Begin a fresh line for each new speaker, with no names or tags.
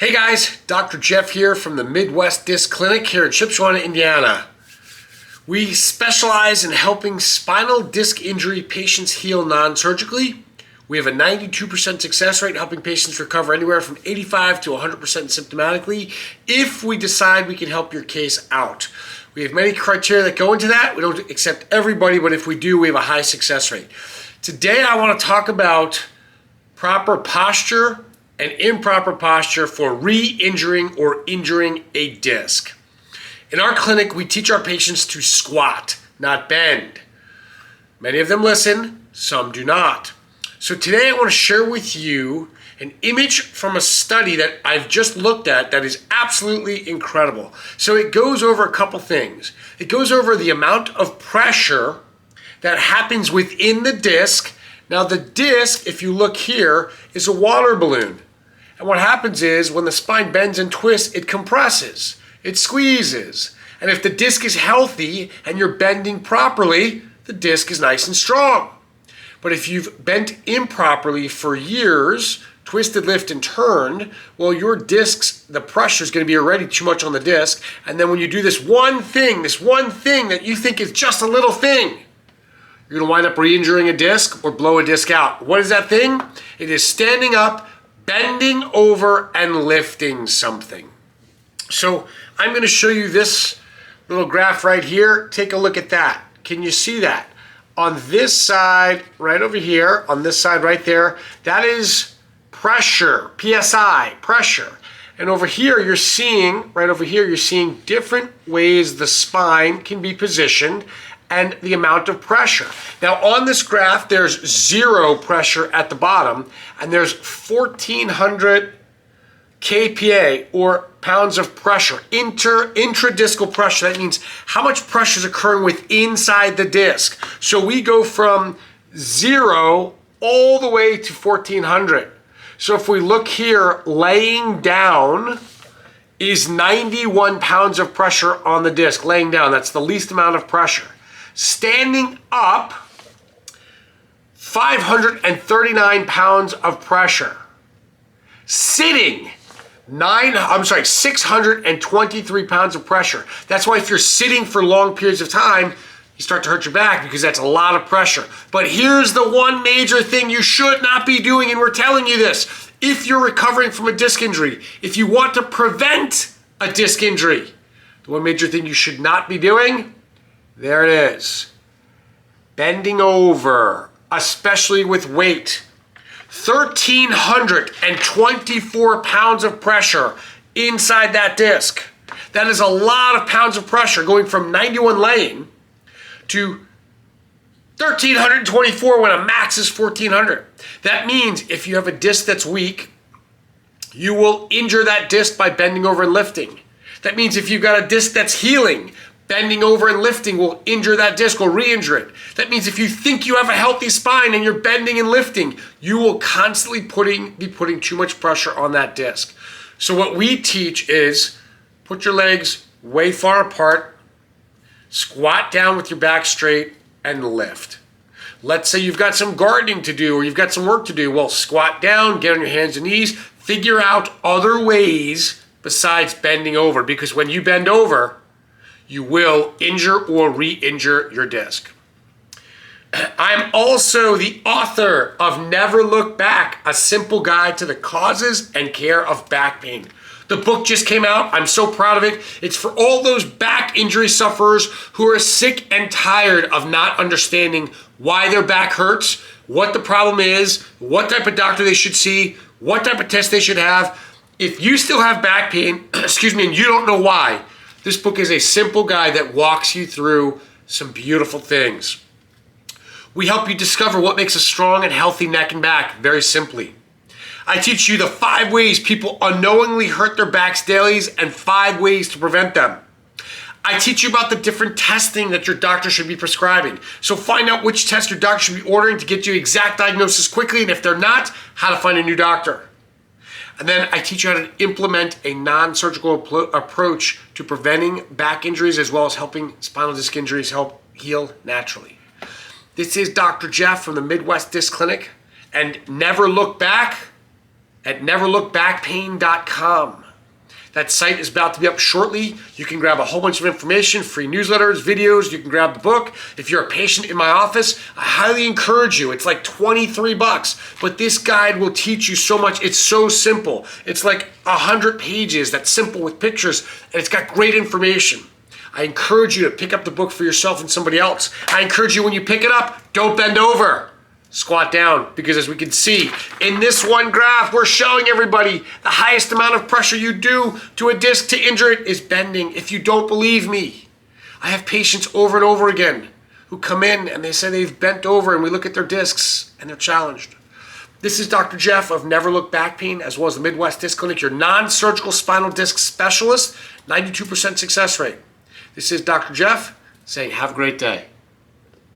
Hey guys, Dr. Jeff here from the Midwest Disc Clinic here in Shipshewana, Indiana. We specialize in helping spinal disc injury patients heal non-surgically. We have a 92% success rate helping patients recover anywhere from 85 to 100% symptomatically if we decide we can help your case out. We have many criteria that go into that. We don't accept everybody, but if we do, we have a high success rate. Today I want to talk about proper posture and improper posture for re-injuring or injuring a disc. In our clinic, we teach our patients to squat, not bend. Many of them listen, some do not. So today I want to share with you an image from a study that I've just looked at that is absolutely incredible. So it goes over a couple things. It goes over the amount of pressure that happens within the disc. Now the disc, if you look here, is a water balloon. And what happens is when the spine bends and twists, it compresses, it squeezes. And if the disc is healthy and you're bending properly, the disc is nice and strong. But if you've bent improperly for years, twisted, lift, and turned, well, your discs, the pressure is going to be already too much on the disc. And then when you do this one thing that you think is just a little thing, you're going to wind up re-injuring a disc or blow a disc out. What is that thing? It is standing up, bending over, and lifting something. So I'm going to show you this little graph right here. Take a look at that. Can you see that? On this side, right over here, on this side right there, that is pressure, PSI, pressure. And over here, you're seeing, right over here, you're seeing different ways the spine can be positioned and the amount of pressure. Now on this graph, there's zero pressure at the bottom, and there's 1,400 kPa, or pounds of pressure, intradiscal pressure. That means how much pressure is occurring inside the disc. So we go from zero all the way to 1,400. So if we look here, laying down is 91 pounds of pressure on the disc, laying down. That's the least amount of pressure. Standing up, 539 pounds of pressure. Sitting, 623 pounds of pressure. That's why if you're sitting for long periods of time, you start to hurt your back because that's a lot of pressure. But here's the one major thing you should not be doing, and we're telling you this. If you're recovering from a disc injury, if you want to prevent a disc injury, the one major thing you should not be doing, there it is. Bending over, especially with weight. 1,324 pounds of pressure inside that disc. That is a lot of pounds of pressure going from 91 laying to 1,324 when a max is 1,400. That means if you have a disc that's weak, you will injure that disc by bending over and lifting. That means if you've got a disc that's healing, bending over and lifting will injure that disc or re-injure it. That means if you think you have a healthy spine and you're bending and lifting, you will constantly be putting too much pressure on that disc. So what we teach is put your legs way far apart, squat down with your back straight, and lift. Let's say you've got some gardening to do or you've got some work to do. Well, squat down, get on your hands and knees, figure out other ways besides bending over, because when you bend over, you will injure or re-injure your disc. I'm also the author of Never Look Back, a simple guide to the causes and care of back pain. The book just came out. I'm so proud of it. It's for all those back injury sufferers who are sick and tired of not understanding why their back hurts, what the problem is, what type of doctor they should see, what type of test they should have. If you still have back pain, and you don't know why, this book is a simple guide that walks you through some beautiful things. We help you discover what makes a strong and healthy neck and back, very simply. I teach you the 5 ways people unknowingly hurt their backs daily and 5 ways to prevent them. I teach you about the different testing that your doctor should be prescribing. So find out which test your doctor should be ordering to get you exact diagnosis quickly, and if they're not, how to find a new doctor. And then I teach you how to implement a non-surgical approach to preventing back injuries as well as helping spinal disc injuries help heal naturally. This is Dr. Jeff from the Midwest Disc Clinic, and never look back, at neverlookbackpain.com. That site is about to be up shortly. You can grab a whole bunch of information, free newsletters, videos. You can grab the book. If you're a patient in my office, I highly encourage you. It's like $23, but this guide will teach you so much. It's so simple. It's like 100 pages. That's simple with pictures, and it's got great information. I encourage you to pick up the book for yourself and somebody else. I encourage you, when you pick it up, don't bend over. Squat down, because as we can see in this one graph, we're showing everybody the highest amount of pressure you do to a disc to injure it is bending. If you don't believe me, I have patients over and over again who come in and they say they've bent over, and we look at their discs and they're challenged. This is Dr. Jeff of Never Look Back Pain, as well as the Midwest Disc Clinic, your non-surgical spinal disc specialist, 92% success rate. This is Dr. Jeff saying have a great day.